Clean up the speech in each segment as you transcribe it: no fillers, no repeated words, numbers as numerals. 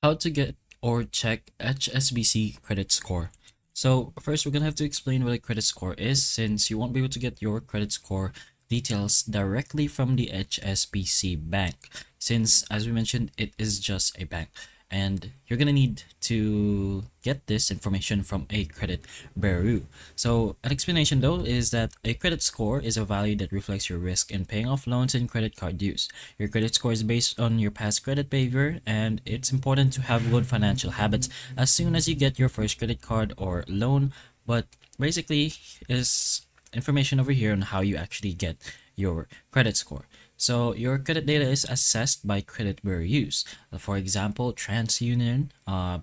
How to get or check HSBC credit score. So first, we're gonna have to explain what a credit score is, since you won't be able to get your credit score details directly from the HSBC bank, since as we mentioned, it is just a bank, and you're gonna need to get this information from a credit bureau. So an explanation though is that a credit score is a value that reflects your risk in paying off loans and credit card dues. Your credit score is based on your past credit behavior, and it's important to have good financial habits as soon as you get your first credit card or loan. But basically is information over here on how you actually get your credit score. So your credit data is assessed by credit bureaus. For example, TransUnion,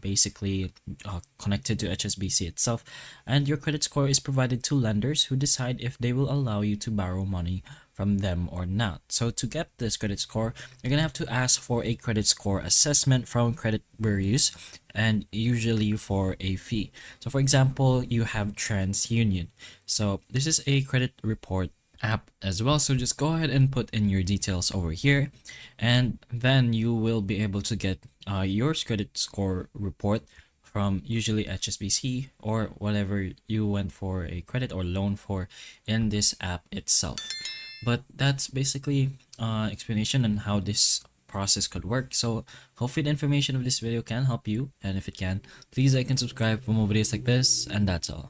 basically connected to HSBC itself, and your credit score is provided to lenders who decide if they will allow you to borrow money from them or not. So to get this credit score, you're gonna have to ask for a credit score assessment from credit bureaus, and usually for a fee. So for example, you have TransUnion. So this is a credit report app as well, so just go ahead and put in your details over here, and then you will be able to get your credit score report from usually HSBC or whatever you went for a credit or loan for in this app itself. But that's basically explanation on how this process could work. So hopefully the information of this video can help you, and if it can, please like and subscribe for more videos like this, and that's all.